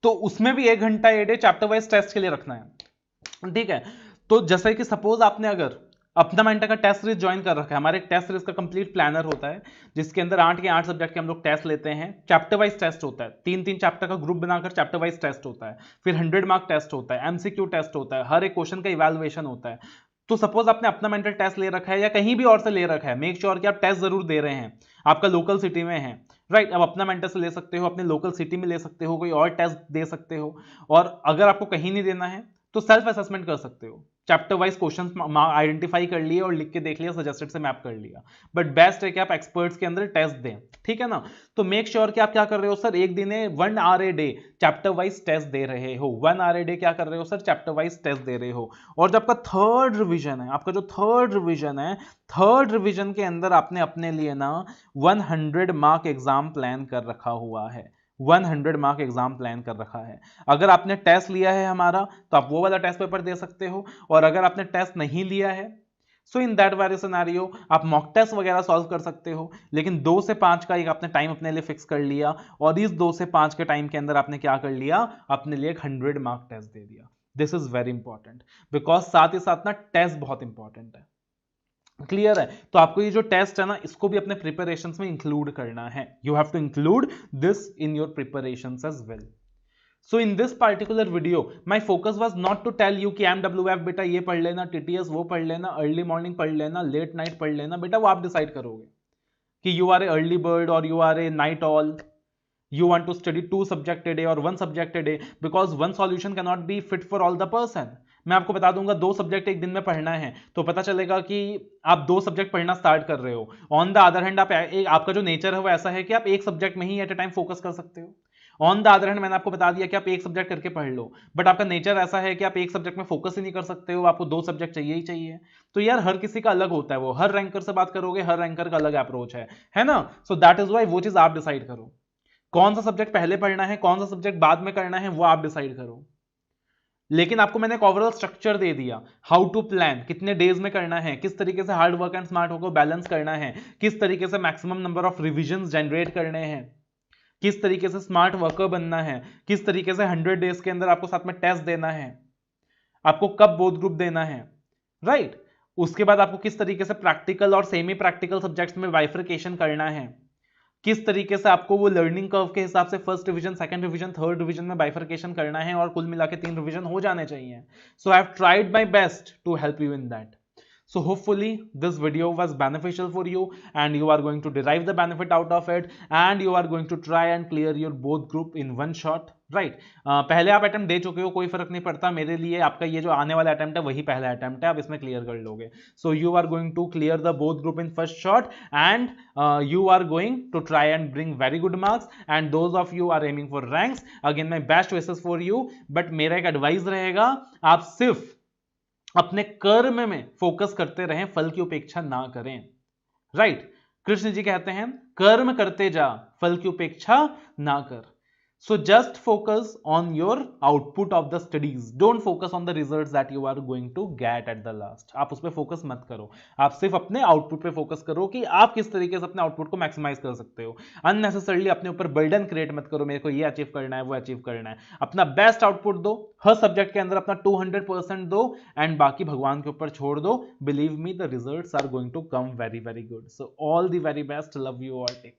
Speaker 1: तो उसमें भी 1 घंटा a day chapter wise test के लिए रखना है। ठीक है, तो जैसे कि सपोज आपने अगर अपना मेंटर का टेस्ट सीरीज ज्वाइन कर रखा है, हमारे टेस्ट सीरीज का कंप्लीट प्लानर होता है जिसके अंदर 8 के 8 सब्जेक्ट के हम लोग टेस्ट लेते हैं, चैप्टर वाइज टेस्ट होता है, 3-3 चैप्टर का ग्रुप बनाकर चैप्टर वाइज टेस्ट होता है, फिर 100 मार्क टेस्ट होता है, एमसीक्यू टेस्ट होता है, हर एक क्वेश्चन का इवैल्यूएशन होता है। तो सपोज आपने अपना मेंटल टेस्ट ले रखा है या कहीं भी और से ले रखा है, मेक श्योर कि आप टेस्ट जरूर दे रहे हैं, आपका लोकल सिटी में है, राइट। अब अपना मेंटर से ले सकते हो, अपने लोकल सिटी में ले सकते हो, कोई और टेस्ट दे सकते हो, और अगर आपको कहीं नहीं देना है तो सेल्फ असेसमेंट कर सकते हो, चैप्टर वाइज क्वेश्चन आइडेंटिफाई कर लिए और लिख के देख लिया, सजेस्टेड से मैप कर लिया। बट बेस्ट है कि आप एक्सपर्ट्स के अंदर टेस्ट दें, ठीक है ना। तो मेक श्योर कि आप क्या कर रहे हो सर, एक दिन 1 hour a day chapter wise test दे रहे हो, 1 आवर ए डे क्या कर रहे हो सर, चैप्टर वाइज टेस्ट दे रहे हो। और जब आपका थर्ड रिविजन है, आपका जो थर्ड रिविजन है, थर्ड रिविजन के अंदर आपने अपने लिए ना 100 मार्क एग्जाम प्लान कर रखा हुआ है, 100 मार्क एग्जाम प्लान कर रखा है। अगर आपने टेस्ट लिया है हमारा तो आप वो वाला टेस्ट पेपर दे सकते हो, और अगर आपने टेस्ट नहीं लिया है सो इन दैट वेरी सिनेरियो आप मॉक टेस्ट वगैरह सॉल्व कर सकते हो, लेकिन 2 से 5 का एक आपने टाइम अपने लिए फिक्स कर लिया, और इस 2 से 5 के टाइम के अंदर आपने क्या कर लिया, अपने लिए 100 मार्क टेस्ट दे दिया। This is very important, because साथ ही साथ ना टेस्ट बहुत इंपॉर्टेंट है, क्लियर है। तो आपको ये जो टेस्ट है ना, इसको भी अपने प्रिपरेशंस में इंक्लूड करना है, you have to include this in your preparations as well. So in this particular video my focus was not to tell you कि एमडब्ल्यूएफ बेटा ये पढ़ लेना, टीटीएस वो पढ़ लेना, अर्ली मॉर्निंग पढ़ लेना, लेट नाइट पढ़ लेना, बेटा वो आप डिसाइड करोगे कि you are a early bird और you are a night owl, you want to study 2 subject a day or 1 subject a day, because one solution cannot be fit for all the person। मैं आपको बता दूंगा 2 subject एक दिन में पढ़ना है तो पता चलेगा कि आप 2 सब्जेक्ट पढ़ना स्टार्ट कर रहे हो। ऑन द अदर हैंड आपका जो नेचर है वो ऐसा है कि आप एक सब्जेक्ट में ही एट ए टाइम फोकस कर सकते हो। ऑन द अदर हैंड मैंने आपको बता दिया कि आप एक सब्जेक्ट करके पढ़ लो, बट आपका नेचर ऐसा है कि आप एक सब्जेक्ट में फोकस ही नहीं कर सकते हो, आपको 2 सब्जेक्ट चाहिए ही चाहिए। तो यार हर किसी का अलग होता है, वो हर रैंकर से बात करोगे, हर रैंकर का अलग अप्रोच है ना। सो दैट इज वाई वो चीज आप डिसाइड करो, कौन सा सब्जेक्ट पहले पढ़ना है, कौन सा सब्जेक्ट बाद में करना है, वो आप डिसाइड करो। लेकिन आपको मैंने एक ओवरऑल स्ट्रक्चर दे दिया, हाउ टू प्लान, कितने डेज में करना है, किस तरीके से hard work and smart work को बैलेंस करना है, किस तरीके से maximum number of revisions generate करने हैं, किस तरीके से स्मार्ट वर्कर बनना है, किस तरीके से 100 डेज के अंदर आपको साथ में टेस्ट देना है, आपको कब बोथ ग्रुप देना है, राइट। उसके बाद आपको किस तरीके से प्रैक्टिकल और सेमी प्रैक्टिकल सब्जेक्ट्स में बाइफरकेशन करना है, किस तरीके से आपको वो लर्निंग कर्व के हिसाब से first revision, second revision, third revision में बाइफरकेशन करना है, और कुल मिला के 3 रिवीजन हो जाने चाहिए। So I have tried my best to help you in that. So hopefully this video was beneficial for you and you are going to derive the benefit out of it and you are going to try and clear your both group in one shot, right? पहले आप attempt दे चुके हो, कोई फर्क नहीं पड़ता, मेरे लिए आपका ये जो आने वाला अटेम्प्ट है वही पहला अटेम्प्ट है, आप इसमें क्लियर कर लोगे। So you are going to clear the both group in first shot and you are going to try and bring very good marks and those of you are aiming for ranks, again my best wishes for you, but मेरा एक advice रहेगा, आप सिर्फ अपने कर्म में focus करते रहें, फल की उपेक्षा ना करें, राइट। कृष्ण जी कहते हैं कर्म करते जा, फल की उपेक्षा ना कर। So just focus on your output of the studies, don't focus on the results that you are going to get at the last. आप उस पर फोकस मत करो, आप सिर्फ अपने आउटपुट पे फोकस करो कि आप किस तरीके से अपने आउटपुट को मैक्सिमाइज कर सकते हो। अननेसेसरली अपने ऊपर बर्डन क्रिएट मत करो, मेरे को ये अचीव करना है, वो अचीव करना है। अपना बेस्ट आउटपुट दो, हर सब्जेक्ट के अंदर अपना 200% दो एंड बाकी भगवान के ऊपर छोड़ दो। Believe me the results are going to come very very good. So all the very best, love you all, take